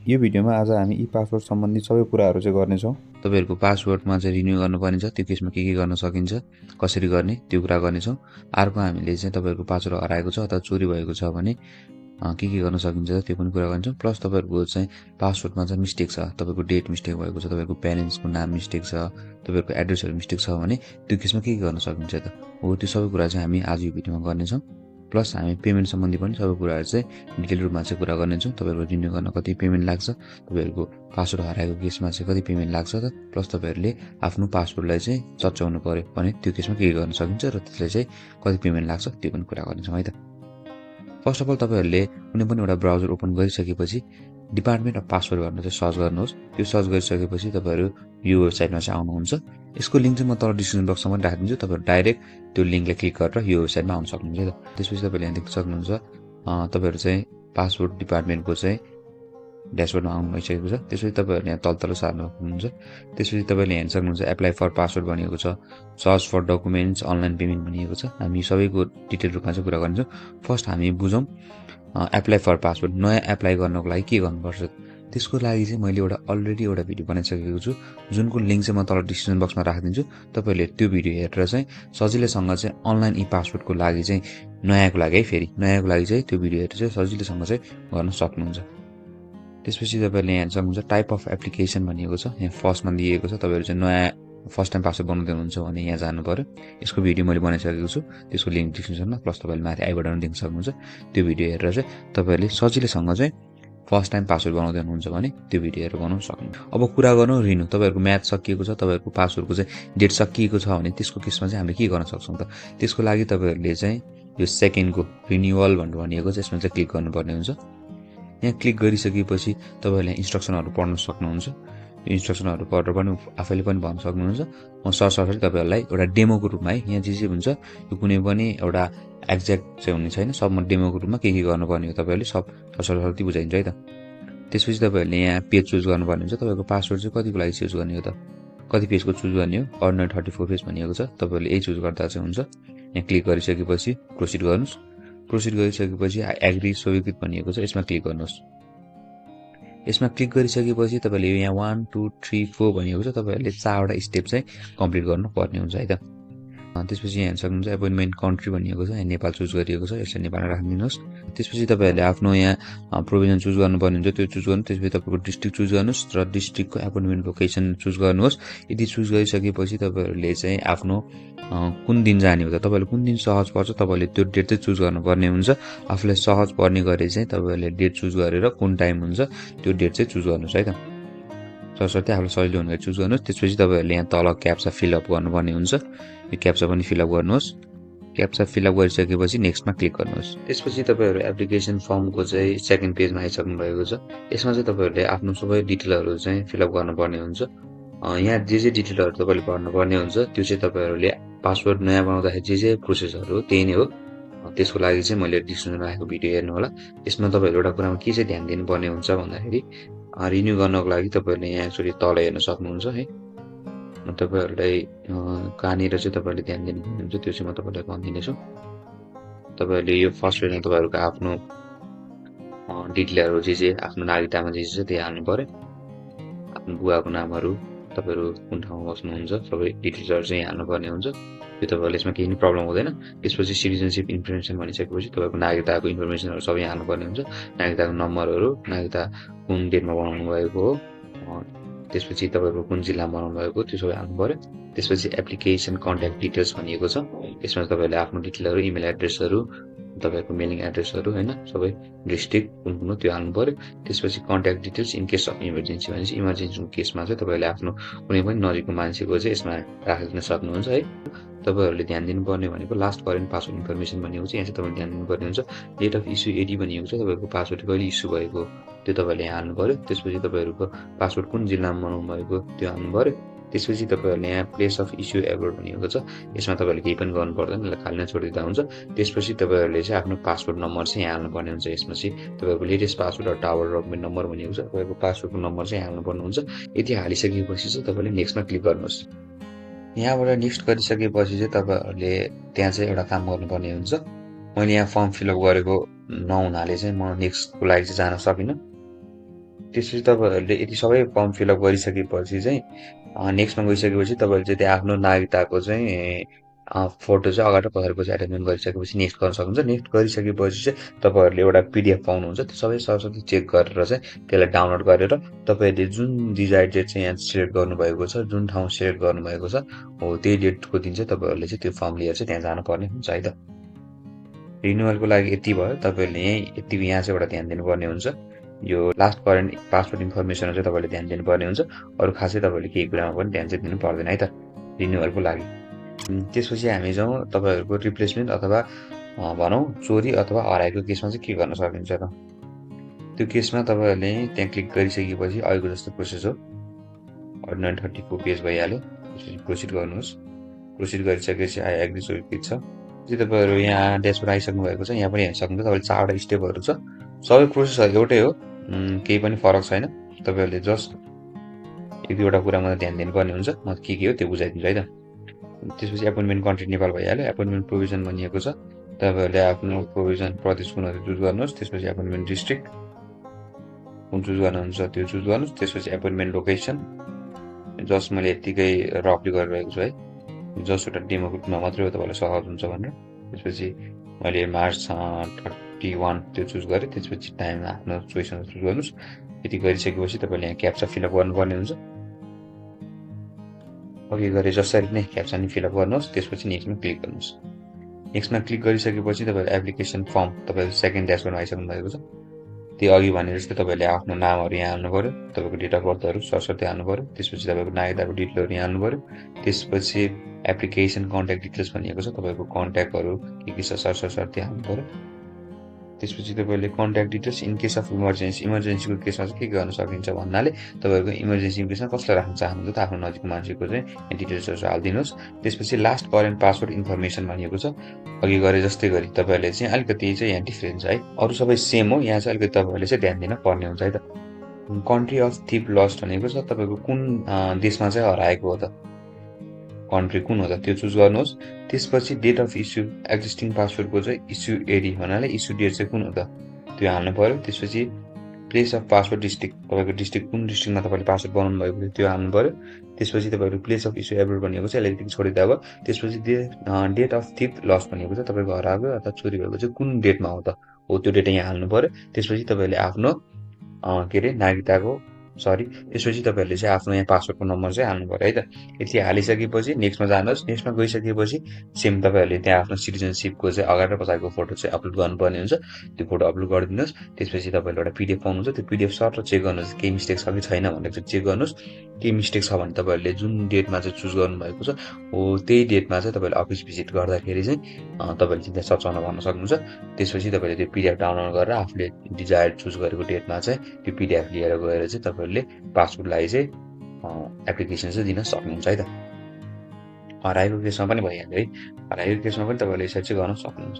यो भिडियोमा आज हामी ई पासवर्ड सम्बन्धी सबै कुराहरू चाहिँ गर्नेछौँ। तपाईहरुको पासवर्डमा चाहिँ रिन्यू गर्नुपर्ने छ, त्यो केसमा के गर्न सकिन्छ, कसरी गर्ने त्यो कुरा गर्नेछौँ। अर्को हामीले चाहिँ तपाईहरुको पासवर्ड हराएको छ अथवा चोरी भएको छ भने के गर्न सकिन्छ त्यो पनि कुरा गर्छौँ। प्लस तपाईहरुको चाहिँ पासवर्डमा चाहिँ मिस्टेक छ, तपाईको डेट मिस्टेक भएको छ, तपाईको प्यारेन्ट्सको नाम मिस्टेक छ, तपाईहरुको एड्रेसहरु मिस्टेक छ भने त्यो केसमा के गर्न सकिन्छ त हो, त्यो सबै कुरा चाहिँ हामी आज यो भिडियोमा गर्नेछौँ। प्लस हामी पेमेन्ट सम्बन्धी पनि सबै कुराहरू चाहिँ डिटेल रूपमा चाहिँ कुरा गर्नेछौँ। तपाईहरुको रिन्यू गर्न कति पेमेन्ट लाग्छ, तपाईहरुको पासवर्ड हराएको केसमा चाहिँ कति पेमेन्ट लाग्छ त, प्लस तपाईहरुले आफ्नो पासवर्डलाई चाहिँ सच्याउनु पर्यो भने त्यो केसमा के गर्न सकिन्छ र त्यसलाई चाहिँ कति पेमेन्ट लाग्छ त्यो पनि कुरा गर्नेछौँ है त। फर्स्ट अफ अल तपाईहरुले कुनै पनि एउटा ब्राउजर ओपन गरिसकेपछि डिपार्टमेन्ट अफ पासवर्ड भनेर चाहिँ सर्च गर्नुहोस्। त्यो सर्च गरिसकेपछि तपाईहरु यो वेबसाइटमा चाहिँ आउनुहुन्छ। यसको लिंक चाहिँ म तल डिस्क्रिप्सन बक्समा पनि राखिदिन्छु, तपाईहरु डाइरेक्ट त्यो लिंकलाई क्लिक गरेर यो वेबसाइटमा आउन सक्नुहुन्छ है त। त्यसपछि तपाईले यहाँ देख्न सक्नुहुन्छ तपाईहरु चाहिँ पासवर्ड डिपार्टमेन्टको चाहिँ ड्याशबोर्डमा आउनु भइसकेको छ। त्यसपछि तपाईहरुले यहाँ तल सार्न सक्नुहुन्छ। त्यसपछि तपाईले हेर्न सक्नुहुन्छ एप्लाई फर पासवर्ड भनिएको छ, search for documents, online payment भनिएको छ। हामी सबैको डिटेल रूपमा चाहिँ कुरा गर्छौँ। फर्स्ट हामी बुझौँ एप्लाई फर पासवर्ड नयाँ एप्लाई गर्नको लागि के गर्नुपर्छ। त्यसको लागि चाहिँ मैले अलरेडी एउटा भिडियो बनाइसकेको छु, जुनको लिंक चाहिँ म तल डिस्क्रिप्सन बक्समा राखिदिन्छु। तपाईहरुले त्यो भिडियो हेरेर चाहिँ सजिलैसँग चाहिँ अनलाइन ई पासवर्डको लागि चाहिँ नयाँको लागि है, फेरि नयाँको लागि चाहिँ त्यो भिडियो हेरेर चाहिँ सजिलैसँग चाहिँ गर्न सक्नुहुन्छ। त्यसपछि तपाईहरुले यहाँ हेर्न सक्नुहुन्छ टाइप अफ एप्लिकेसन भनिएको छ, यहाँ फर्स्टमा दिएको छ। तपाईहरु चाहिँ नयाँ फर्स्ट टाइम पासवर्ड बनाउँदै हुनुहुन्छ भने यहाँ जानु पर्यो। यसको भिडियो मैले बनाइसकेको छु, त्यसको लिंक डिस्क्रिप्सनमा, प्लस तपाईले माथि आई बटनमा देख्न सक्नुहुन्छ। त्यो भिडियो हेरेर चाहिँ तपाईहरुले सजिलैसँग चाहिँ फर्स्ट टाइम पासवर्ड बनाउँदै हुनुहुन्छ भने त्यो भिडियो हेरेर बनाउन सक्नुहुन्छ। अब कुरा गरौँ रिन्यू। तपाईहरुको म्याच सकिएको छ, तपाईहरुको पासवर्डको चाहिँ डेट सकिएको छ भने त्यसको केसमा चाहिँ हामीले के गर्न सक्छौं त। त्यसको लागि तपाईहरुले चाहिँ यो सेकेन्डको रिन्युअल भनेर भनिएको छ, यसमा चाहिँ क्लिक गर्नुपर्ने हुन्छ। यहाँ क्लिक गरिसकेपछि तपाईहरुले इन्स्ट्रक्सनहरु पढ्न सक्नुहुन्छ। यो इन्स्ट्रक्सनहरु पढेर पनि आफैले पनि भन्न सक्नुहुन्छ। म सरसरी तपाईहरुलाई एउटा डेमोको रूपमा है, यहाँ जे हुन्छ यो कुनै पनि एउटा एक्ज्याक्ट चाहिँ हुने छैन, सबमा डेमोको रूपमा के गर्नुपर्ने हो तपाईहरुले सब सरसरी बुझाइन्छ है त। त्यसपछि तपाईहरुले यहाँ पेज चुज गर्नुपर्ने हुन्छ। तपाईको पासवर्ड चाहिँ कतिको लागि चुज गर्ने हो त, कति पेजको चुज गर्ने हो, अर्डिनरी 34 पेज भनिएको छ। तपाईहरुले यही चुज गर्दा चाहिँ हुन्छ। यहाँ क्लिक गरिसकेपछि प्रोसिड गर्नुस्। प्रोसिड गरिसकेपछि एग्री स्वीकृत भनिएको छ, यसमा क्लिक गर्नुहोस्। यसमा क्लिक गरिसकेपछि तपाईले यहाँ 1 2 3 4 भनिएको छ, तपाईहरुले 4 वटा स्टेप चाहिँ कम्प्लिट गर्नुपर्ने हुन्छ है त। त्यसपछि यहाँ हेर्न सक्नुहुन्छ एपोइन्टमेन्ट कन्ट्री भनिएको छ, यहाँ नेपाल चुज गरिएको छ, यसलाई नेपालमा राखिदिनुहोस्। त्यसपछि तपाईहरुले आफ्नो यहाँ प्रोभिजन चुज गर्नुपर्ने हुन्छ, त्यो चुज गर्नु। त्यसपछि तपाईको डिस्ट्रिक्ट चुज गर्नुस् र डिस्ट्रिक्टको एपोइन्टमेन्ट लोकेसन चुज गर्नुहोस्। यदि चुज गरिसकेपछि तपाईहरुले चाहिँ आफ्नो कुन दिन जाने हो त, तपाईले कुन दिन सहज पर्छ तपाईले त्यो डेट चाहिँ चुज गर्नुपर्ने हुन्छ। आफुलाई सहज पर्ने गरी चाहिँ तपाईहरुले डेट चुज गरेर कुन टाइम हुन्छ त्यो डेट चाहिँ चुज गर्नुस् है त। सरसर्ती आफुलाई सजिलो हुने गरी चुज गर्नुस्। त्यसपछि तपाईहरुले यहाँ तल क्याप्चा फिलअप गर्नुपर्ने हुन्छ, यो क्याप्चा पनि फिलअप गर्नुहोस्। क्याप्चा फिलअप गरिसकेपछि नेक्स्टमा क्लिक गर्नुहोस्। त्यसपछि तपाईहरु एप्लिकेसन फर्मको चाहिँ सेकेन्ड पेजमा आइसक्नु भएको छ। यसमा चाहिँ तपाईहरुले आफ्नो सबै डिटेलहरु चाहिँ फिलअप गर्नुपर्ने हुन्छ। यहाँ जे डिटेलहरु तपाईले भर्नुपर्ने हुन्छ त्यो चाहिँ तपाईहरुले पासवर्ड नयाँ बनाउँदाखेरि जे प्रोसेसहरु हो त्यही नै हो। त्यसको लागि चाहिँ मैले डिस्क्रिप्सनमा राखेको भिडियो हेर्नु होला। यसमा तपाईहरु एउटा कुरामा के चाहिँ ध्यान दिनुपर्ने हुन्छ भन्दाखेरि रिन्यू गर्नको लागि तपाईहरुले यहाँ एकचोटी तल हेर्न सक्नुहुन्छ है। तपाईहरुलाई कहाँनिर चाहिँ तपाईहरुले ध्यान दिनुपर्ने हुन्छ त्यो चाहिँ म तपाईलाई भन्दिनेछु। तपाईहरुले यो फर्स्ट पेजमा तपाईहरुको आफ्नो डिटेलहरु जे आफ्नो नागरिकतामा जे छ त्यही हाल्नु पर्यो। आफ्नो बुवाको नामहरु, तपाईहरु कुन ठाउँमा बस्नुहुन्छ सबै डिटेल्सहरु चाहिँ हाल्नुपर्ने हुन्छ। यो तपाईहरुले यसमा केही पनि प्रब्लम हुँदैन। त्यसपछि सिटिजनशिप इन्फर्मेसन भनिसकेपछि तपाईको नागरिकताको इन्फर्मेसनहरु सबै हाल्नुपर्ने हुन्छ। नागरिकताको नम्बरहरु, नागरिकता कुन डेटमा बनाउनु भएको हो, त्यसपछि तपाईको कुन जिल्लामा बनाउनु भएको त्यो सबै हाल्नु पर्यो। त्यसपछि एप्लिकेसन कन्ट्याक्ट डिटेल्स भनिएको छ, यसमा तपाईहरुले आफ्नो डिटेलहरु, इमेल एड्रेसहरु, तपाईको मेलिङ एड्रेसहरु हैन, सबै डिस्ट्रिक्ट कुन हो त्यो हाल्नु पर्यो। त्यसपछि contact details in case of emergency भनेपछि इमर्जेन्सीको केसमा चाहिँ तपाईले आफ्नो कुनै पनि नजिकको मान्छेको चाहिँ यसमा राखिदिन सक्नुहुन्छ है। तपाईहरुले ध्यान दिनुपर्ने भनेको लास्ट करेन्ट पासवर्ड इन्फर्मेसन भनिएको छ, यहाँ चाहिँ तपाईले ध्यान दिनुपर्ने हुन्छ। डेट अफ इस्यु एडी भनिएको छ, तपाईको पासवर्ड कहिले इस्यु भएको त्यो तपाईले यहाँ हाल्नु पर्यो। त्यसपछि तपाईहरुको पासवर्ड कुन जिल्लामा बनाउनु भएको त्यो हाल्नु पर्यो। त्यसपछि तपाईहरुले यहाँ प्लेस अफ इस्यु एबोर्ड भनिएको छ, यसमा तपाईले केही पनि गर्नु पर्दैन, यसलाई खाली नै छोडिदिँदा हुन्छ। त्यसपछि तपाईहरुले चाहिँ आफ्नो पासवर्ड नम्बर चाहिँ यहाँ हाल्नुपर्ने हुन्छ। यसमा चाहिँ तपाईको लेटेस्ट पासवर्ड र टावर डकुमेन्ट नम्बर भनिएको छ, तपाईको पासवर्डको नम्बर चाहिँ हाल्नुपर्ने हुन्छ। यति हालिसकेपछि चाहिँ तपाईले नेक्स्टमा क्लिक गर्नुहोस्। यहाँबाट नेक्स्ट गरिसकेपछि चाहिँ तपाईहरुले त्यहाँ चाहिँ एउटा काम गर्नुपर्ने हुन्छ। मैले यहाँ फर्म फिलअप गरेको नहुनाले चाहिँ म नेक्स्टको लागि चाहिँ जान सकिनँ। त्यसपछि तपाईँहरूले यति सबै फर्म फिलअप गरिसकेपछि चाहिँ नेक्स्टमा गइसकेपछि तपाईँहरूले चाहिँ त्यहाँ आफ्नो नागरिकताको चाहिँ फोटो चाहिँ अगाडि र पछाडिको चाहिँ एटेचमेन्ट गरिसकेपछि नेक्स्ट गर्न सक्नुहुन्छ। नेक्स्ट गरिसकेपछि चाहिँ तपाईँहरूले एउटा पिडिएफ पाउनुहुन्छ। त्यो सबै सरस्वती चेक गरेर चाहिँ त्यसलाई डाउनलोड गरेर तपाईँहरूले जुन डिजायर्ड डेट चाहिँ यहाँ सिलेक्ट गर्नुभएको छ, जुन ठाउँ सिलेक्ट गर्नुभएको छ हो त्यही डेटको दिन चाहिँ तपाईँहरूले चाहिँ त्यो फर्म लिएर चाहिँ त्यहाँ जानुपर्ने हुन्छ है त। रिन्युअलको लागि यति भयो। तपाईँहरूले यहाँ चाहिँ एउटा ध्यान दिनुपर्ने हुन्छ। यो लास्ट करेन्ट पासपोर्ट इन्फर्मेसनमा चाहिँ तपाईँले ध्यान दिनुपर्ने हुन्छ। अरू खासै तपाईँले केही कुरामा पनि ध्यान चाहिँ दिनु पर्दैन है त रिन्युअलको लागि। त्यसपछि हामी जाउँ तपाईँहरूको रिप्लेसमेन्ट अथवा भनौँ चोरी अथवा हराएको केसमा चाहिँ के गर्न सकिन्छ त। त्यो केसमा तपाईँहरूले त्यहाँ क्लिक गरिसकेपछि अहिलेको जस्तो प्रोसेस हो। अर्डिनरी 34 पेज भइहाल्यो। त्यसपछि प्रोसिड गर्नुहोस्। प्रोसिड गरिसकेपछि आई एग्री सो रिपिट छ। चाहिँ तपाईँहरू यहाँ ड्यासबोर्ड आइसक्नु भएको छ। यहाँ पनि हेर्न सक्नुहुन्छ तपाईँले 4वटा स्टेपहरू छ। सबै प्रोसेसहरू एउटै हो, केही पनि फरक छैन। तपाईँहरूले जस्ट एक दुईवटा कुरामा ध्यान दिनुपर्ने हुन्छ। म के हो त्यो बुझाइदिन्छु है त। त्यसपछि एपोइन्टमेन्ट कन्ट्री नेपाल भइहाल्यो। एपोइन्टमेन्ट प्रोभिजन भनिएको छ। तपाईँहरूले आफ्नो प्रोभिजन प्रदेश कुन चुज गर्नुहोस्। त्यसपछि एपोइन्टमेन्ट डिस्ट्रिक्ट कुन चुज गर्नुहुन्छ त्यो चुज गर्नुहोस्। त्यसपछि एपोइन्टमेन्ट लोकेसन जस्ट मैले यत्तिकै रफली गरिरहेको छु है, जस्ट एउटा डेमोमा मात्रै हो तपाईँलाई सहज हुन्छ भनेर। त्यसपछि मैले मार्च 31 त्यो चुज गरेँ। त्यसपछि टाइम आफ्नो चोइस चुज गर्नुहोस्। यति गरिसकेपछि तपाईँले यहाँ क्याप्चा फिलअप गर्नुपर्ने हुन्छ। अघि गरे जसरी नै क्याप्चा नि फिलअप गर्नुहोस्। त्यसपछि नेक्स्टमा क्लिक गर्नुहोस्। नेक्स्टमा क्लिक गरिसकेपछि तपाईँले एप्लिकेसन फर्म तपाईँले सेकेन्ड ड्यासबोर्डमा आइसक्नु भएको छ। त्यो अघि भने जस्तै तपाईँले आफ्नो नामहरू यहाँ हाल्नु पऱ्यो। तपाईँको डेट अफ बर्थहरू सरसर्ती हाल्नु पऱ्यो। त्यसपछि तपाईँको नागरिकताको डिटेलहरू यहाँ हाल्नु पऱ्यो। त्यसपछि एप्लिकेसन कन्ट्याक्ट डिटेल्स भनिएको छ। तपाईँको कन्ट्याक्टहरू के छ सरसर्ती हाल्नु पऱ्यो। त्यसपछि तपाईँले contact details in case of इमर्जेन्सीको केसमा चाहिँ के गर्न सकिन्छ भन्नाले तपाईँहरूको इमर्जेन्सीको केसमा कसलाई राख्न चाहनुहुन्छ त आफ्नो नजिकको मान्छेको चाहिँ डिटेल्सहरू हालिदिनुहोस्। त्यसपछि लास्ट करेन्ट पासपोर्ट इन्फर्मेसन भनिएको छ। अघि गरे जस्तै गरी तपाईँहरूले चाहिँ अलिकति चाहिँ यहाँ डिफ्रेन्स छ है। अरू सबै सेम हो, यहाँ चाहिँ अलिकति तपाईँहरूले चाहिँ ध्यान दिन पर्ने हुन्छ है त। कन्ट्री अफ थिप लस्ट भनेको छ तपाईँको कुन देशमा चाहिँ हराएको हो त, कन्ट्री कुन हो त त्यो चुज गर्नुहोस्। त्यसपछि डेट अफ इस्यु एक्जिस्टिङ पासपोर्टको चाहिँ इस्यु एडी भन्नाले इस्यु डेट चाहिँ कुन हो त त्यो हाल्नु पऱ्यो। त्यसपछि प्लेस अफ पासपोर्ट डिस्ट्रिक्ट तपाईँको डिस्ट्रिक्ट कुन डिस्ट्रिक्टमा तपाईँले पासपोर्ट बनाउनु भएको थियो त्यो हाल्नु पऱ्यो। त्यसपछि तपाईँको प्लेस अफ इस्यु एब्रोड भनेको चाहिँ यसलाई यतिकै छोडिदिँदा भयो। त्यसपछि डेट अफ थिप लस्ट भनेको चाहिँ तपाईँको हराएको अथवा चोरी भएको चाहिँ कुन डेटमा हो त हो त्यो डेट यहाँ हाल्नु पऱ्यो। त्यसपछि तपाईँले आफ्नो के अरे नागरिकताको त्यसपछि तपाईँहरूले चाहिँ आफ्नो यहाँ पासपोर्टको नम्बर चाहिँ हाल्नु पऱ्यो है त। यति हालिसकेपछि नेक्स्टमा जानुहोस्। नेक्स्टमा गइसकेपछि सेम तपाईँहरूले त्यहाँ आफ्नो सिटिजनसिपको चाहिँ अगाडि र पछाडिको फोटो चाहिँ अपलोड गर्नुपर्ने हुन्छ। त्यो फोटो अपलोड गरिदिनुहोस्। त्यसपछि तपाईँले एउटा पिडिएफ पाउनुहुन्छ। त्यो पिडिएफ सर्ट र चेक गर्नुहोस् केही मिस्टेक छ कि छैन भनेर चाहिँ चेक गर्नुहोस्। केही मिस्टेक छ भने तपाईँहरूले जुन डेटमा चाहिँ चुज गर्नुभएको छ हो त्यही डेटमा चाहिँ तपाईँले अफिस भिजिट गर्दाखेरि चाहिँ तपाईँले चाहिँ त्यहाँ सच्याउन भन्न सक्नुहुन्छ। त्यसपछि तपाईँले त्यो पिडिएफ डाउनलोड गरेर आफूले डिजायर्ड चुज गरेको डेटमा चाहिँ त्यो पिडिएफ लिएर गएर चाहिँ तपाईँहरूले पासपोर्टलाई चाहिँ एप्लिकेसन चाहिँ दिन सक्नुहुन्छ है त। हराएको केसमा पनि भइहाल्यो है। हराएको केसमा पनि तपाईँहरूले यसरी चाहिँ गर्न सक्नुहुन्छ।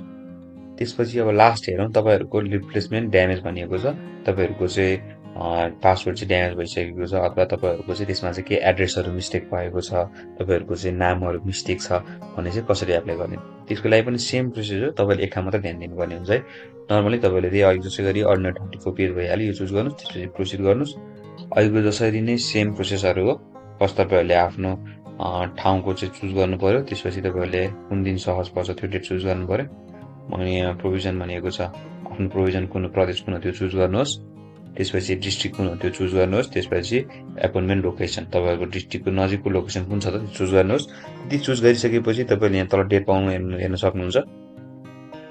त्यसपछि अब लास्ट हेरौँ तपाईँहरूको रिप्लेसमेन्ट ड्यामेज भनिएको छ। तपाईँहरूको चाहिँ पासपोर्ट चाहिँ ड्यामेज भइसकेको छ अथवा तपाईँहरूको चाहिँ त्यसमा चाहिँ के एड्रेसहरू मिस्टेक भएको छ, तपाईँहरूको चाहिँ नामहरू मिस्टेक छ भने चाहिँ कसरी एप्लाई गर्ने त्यसको लागि पनि सेम प्रोसेस हो। तपाईँले एक ठाउँ मात्रै ध्यान दिनुपर्ने हुन्छ है। नर्मली तपाईँले त्यही अघि जसै गरी अर्डिनरी 34 पेज भइहाल्यो, यो चुज गर्नुहोस्। त्यसपछि प्रोसिड गर्नुहोस्। अघिको जसरी नै सेम प्रोसेसहरू हो। फर्स्ट तपाईँहरूले आफ्नो ठाउँको चाहिँ चुज गर्नु पऱ्यो। त्यसपछि तपाईँहरूले कुन दिन सहज पर्छ त्यो डेट चुज गर्नु पऱ्यो। अनि यहाँ प्रोभिजन भनेको छ आफ्नो प्रोभिजन कुन प्रदेश कुन हो त्यो चुज गर्नुहोस्। त्यसपछि डिस्ट्रिक्ट कुन हो त्यो चुज गर्नुहोस्। त्यसपछि एपोइन्टमेन्ट लोकेसन तपाईँहरूको डिस्ट्रिक्टको नजिकको लोकेसन कुन छ त त्यो चुज गर्नुहोस्। त्यति चुज गरिसकेपछि तपाईँले यहाँ तल डेट पाउनु हेर्न सक्नुहुन्छ।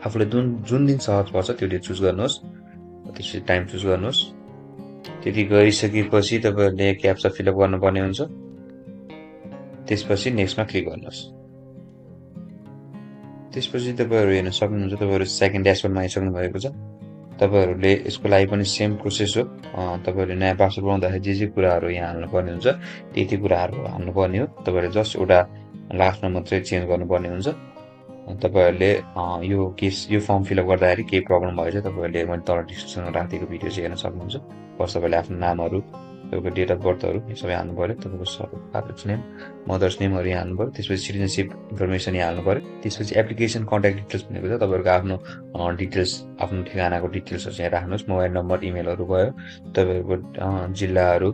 आफूलाई जुन दिन सहज पर्छ त्यो डेट चुज गर्नुहोस्। त्यसपछि टाइम चुज गर्नुहोस्। त्यति गरिसकेपछि तपाईँहरूले क्याप्चा फिलअप गर्नुपर्ने हुन्छ। त्यसपछि नेक्स्टमा क्लिक गर्नुहोस्। त्यसपछि तपाईँहरू हेर्न सक्नुहुन्छ तपाईँहरू सेकेन्ड ड्यासबोर्डमा आइसक्नु भएको छ। तपाईँहरूले यसको लागि पनि सेम प्रोसेस हो। तपाईँहरूले नयाँ पासवर्ड बनाउँदाखेरि जे कुराहरू यहाँ हाल्नुपर्ने हुन्छ त्यति कुराहरू हाल्नुपर्ने हो। तपाईँहरूले जस्ट एउटा लास्टमा मात्रै चेन्ज गर्नुपर्ने हुन्छ। तपाईँहरूले यो फर्म फिलअप गर्दाखेरि केही प्रब्लम भयो चाहिँ तपाईँहरूले मैले तल डिस्क्रिप्सनमा राखेको भिडियो चाहिँ हेर्न सक्नुहुन्छ। फर्स्ट तपाईँले आफ्नो नामहरू तपाईँको डेट अफ बर्थहरू यो सबै हाल्नु पऱ्यो। तपाईँको फादर्स नेम, मदर्स नेमहरू यहाँ हाल्नु पऱ्यो। त्यसपछि सिटिजनसिप इन्फर्मेसन यहाँ हाल्नु पऱ्यो। त्यसपछि एप्लिकेसन कन्ट्याक्ट डिटेल्स भनेको छ तपाईँहरूको आफ्नो डिटेल्स, आफ्नो ठेगानाको डिटेल्सहरू चाहिँ राख्नुहोस्। मोबाइल नम्बर, इमेलहरू भयो, तपाईँहरूको जिल्लाहरू,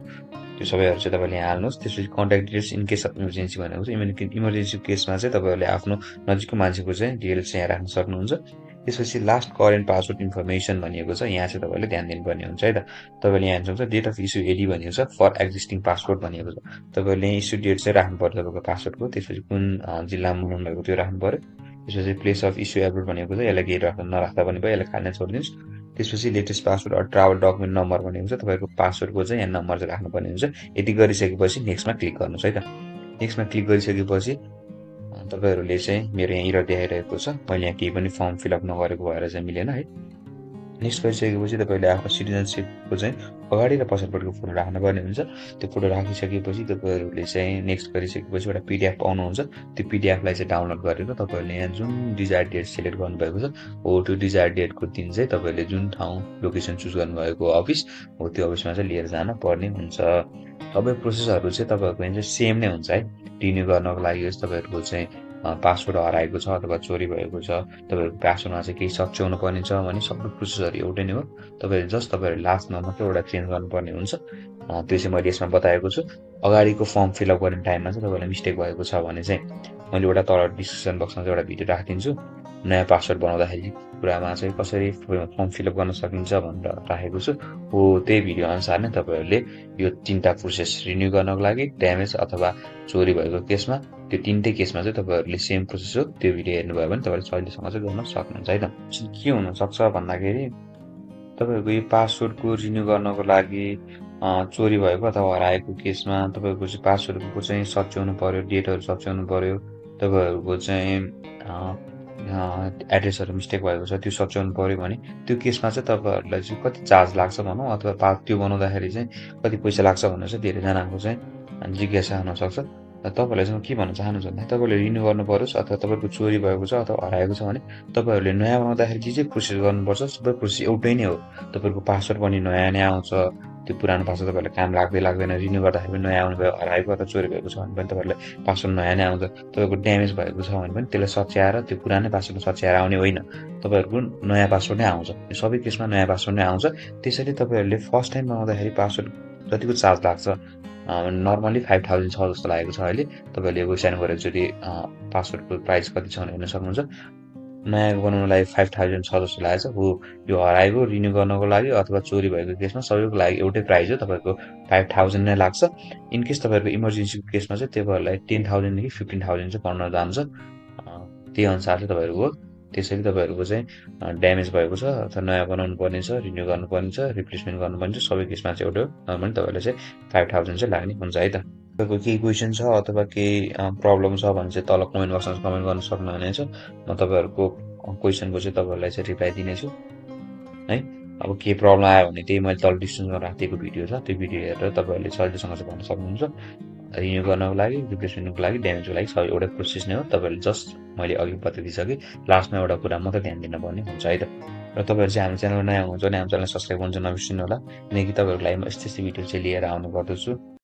त्यो सबैहरू चाहिँ तपाईँले यहाँ हाल्नुहोस्। त्यसपछि contact details in case of emergency भनेको चाहिँ इमर्जेन्सी केसमा चाहिँ तपाईँहरूले आफ्नो नजिकको मान्छेको चाहिँ डिटेल्स चाहिँ यहाँ राख्न सक्नुहुन्छ। त्यसपछि लास्ट करेन्ट पासवर्ड इन्फर्मेसन भनिएको छ, यहाँ चाहिँ तपाईँले ध्यान दिनुपर्ने हुन्छ है त। तपाईँले यहाँ हेर्नुहुन्छ डेट अफ इस्यु एडी भनिएको छ, फर एक्जिस्टिङ पासपोर्ट भनिएको छ। तपाईँले इस्यु डेट चाहिँ राख्नु पर्यो तपाईँको पासपोर्टको। त्यसपछि कुन जिल्लामा बनाउनु भएको त्यो राख्नु पर्यो। त्यसपछि प्लेस अफ इस्यु एब्रोड भनेको छ, यसलाई केही नराख्दा पनि भयो, यसलाई खाने छोडिदिनुहोस्। त्यसपछि latest password or travel document number भनेको छ, तपाईँको पासवर्डको चाहिँ यहाँ नम्बर चाहिँ राख्नुपर्ने हुन्छ। यति गरिसकेपछि नेक्स्टमा क्लिक गर्नुहोस् है त। नेक्स्टमा क्लिक गरिसकेपछि तपाईँहरूले चाहिँ मेरो यहाँ इरर देखाइरहेको छ, मैले यहाँ केही पनि फर्म फिलअप नगरेको भएर चाहिँ मिलेन है। नेक्स्ट गरिसकेपछि तपाईँले आफ्नो सिटिजनसिपको चाहिँ अगाडि र पछाडिपट्टिको फोटो राख्नुपर्ने हुन्छ। त्यो फोटो राखिसकेपछि तपाईँहरूले चाहिँ नेक्स्ट गरिसकेपछि एउटा पिडिएफ पाउनुहुन्छ। त्यो पिडिएफलाई चाहिँ डाउनलोड गरेर तपाईँहरूले यहाँ जुन डिजायर्ड डेट सेलेक्ट गर्नुभएको छ हो त्यो डिजायर्ड डेटको दिन चाहिँ तपाईँले जुन ठाउँ लोकेसन चुज गर्नुभएको अफिस हो त्यो अफिसमा चाहिँ लिएर जान पर्ने हुन्छ। सबै प्रोसेसहरू चाहिँ तपाईँहरूको यहाँ चाहिँ सेम नै हुन्छ है। रिन्यू गर्नको लागि तपाईँहरूको चाहिँ पासवर्ड हराएको छ अथवा चोरी भएको छ, तपाईँहरूको पासवर्डमा चाहिँ केही सच्याउनु पर्ने छ भने सबै प्रोसेसहरू एउटै नै हो। तपाईँहरू जस्ट तपाईँहरू लास्टमा मात्रै एउटा चेन्ज गर्नुपर्ने हुन्छ। त्यो चाहिँ मैले यसमा बताएको छु। अगाडिको फर्म फिलअप गर्ने टाइममा चाहिँ तपाईँलाई मिस्टेक भएको छ भने चाहिँ मैले एउटा तल डिस्क्रिप्सन बक्समा चाहिँ एउटा भिडियो राखिदिन्छु। नयाँ पासवर्ड बनाउँदाखेरि कुरामा चाहिँ कसरी फर्म फिलअप गर्न सकिन्छ भनेर राखेको छु। हो त्यही भिडियो अनुसार नै तपाईँहरूले यो 3टा प्रोसेस रिन्यू गर्नको लागि, ड्यामेज अथवा चोरी भएको केसमा, त्यो 3टै केसमा चाहिँ तपाईँहरूले सेम प्रोसेस हो। त्यो भिडियो हेर्नुभयो भने तपाईँले सजिलैसँग चाहिँ गर्न सक्नुहुन्छ है त। के हुनसक्छ भन्दाखेरि तपाईँहरूको यो पासवर्डको रिन्यू गर्नको लागि चोरी भएको अथवा हराएको केसमा तपाईँहरूको चाहिँ पासवर्डको चाहिँ सच्याउनु पर्यो, डेटहरू सच्याउनु पर्यो। तपाईँहरूको चाहिँ एड्रेसहरू मिस्टेक भएको छ त्यो सच्याउनु पर्यो भने त्यो केसमा चाहिँ तपाईँहरूलाई चाहिँ कति चार्ज लाग्छ भनौँ अथवा त्यो बनाउँदाखेरि चाहिँ कति पैसा लाग्छ भनेर चाहिँ धेरैजनाको चाहिँ जिज्ञासा हुनसक्छ। तपाईँहरूलाई चाहिँ के भन्न चाहनुहुन्छ भन्दा तपाईँले रिन्यू गर्नु परोस् अथवा तपाईँको चोरी भएको छ अथवा हराएको छ भने तपाईँहरूले नयाँ बनाउँदाखेरि जे प्रोसेस गर्नुपर्छ सबै प्रोसेस एउटै नै हो। तपाईँहरूको पासवर्ड पनि नयाँ नै आउँछ। त्यो पुरानो पासवर्ड तपाईँहरूलाई काम लाग्दैन। रिन्यू गर्दाखेरि पनि नयाँ आउनु भयो। हराएको अथवा चोरी भएको छ भने पनि तपाईँहरूलाई पासवर्ड नयाँ नै आउँछ। तपाईँको ड्यामेज भएको छ भने पनि त्यसलाई सच्याएर त्यो पुरानै पासवर्ड सच्याएर आउने होइन, तपाईँहरूको नयाँ पासवर्ड नै आउँछ। सबै केसमा नयाँ पासवर्ड नै आउँछ। त्यसैले तपाईँहरूले फर्स्ट टाइम बनाउँदाखेरि पासवर्ड जतिको चार्ज लाग्छ नर्मली 5000 छ जस्तो लागेको छ अहिले। तपाईँहरूले वेबसाइटमा गएर एकचोटि पासवर्डको प्राइस कति छ हेर्न सक्नुहुन्छ। नयाँ बनाउनलाई 5000 छ जस्तो लागेको छ। हो यो हराएको रिन्यू गर्नको लागि अथवा चोरी भएको केसमा सबैको लागि एउटै प्राइस हो, तपाईँको 5000 नै लाग्छ। इनकेस तपाईँहरूको इमर्जेन्सीको केसमा चाहिँ तपाईँहरूलाई 10,000 देखि 15,000 चाहिँ पर्न जान्छ। त्यही अनुसार चाहिँ तपाईँहरूको त्यसैले तपाईँहरूको चाहिँ ड्यामेज भएको छ अथवा नयाँ बनाउनु पर्ने छ, रिन्यू गर्नुपर्ने छ, रिप्लेसमेन्ट गर्नुपर्ने छ, सबै केसमा चाहिँ एउटै हो। नर्मली तपाईँलाई चाहिँ 5000 चाहिँ लाग्ने हुन्छ है त। तपाईँको केही क्वेसन छ अथवा केही प्रब्लम छ भने चाहिँ तल कमेन्ट बक्समा कमेन्ट गर्न सक्नुहुनेछ। म तपाईँहरूको क्वेसनको चाहिँ तपाईँहरूलाई चाहिँ रिप्लाई दिनेछु है। अब के प्रब्लम आयो भने त्यही मैले तल डिस्क्रिप्सनमा राखिदिएको भिडियो छ, त्यो भिडियो हेरेर तपाईँहरूले सजिलोसँग चाहिँ भन्न सक्नुहुन्छ। रिन्यू गर्नको लागि, रिप्लेसमेन्टको लागि, ड्यामेजको लागि सबै एउटै प्रोसेस नै हो। तपाईँहरूले जस्ट मैले अघि बताइदिइसकेँ, लास्टमा एउटा कुरा मात्रै ध्यान दिनुपर्ने हुन्छ है त। र तपाईँहरू चाहिँ हाम्रो च्यानलमा नयाँ हुनुहुन्छ भने हाम्रो च्यानल सब्सक्राइब गर्नु नबिर्सिनु होला, किनकि तपाईँहरूको लागि म यस्तै भिडियो चाहिँ लिएर आउने गर्दछु।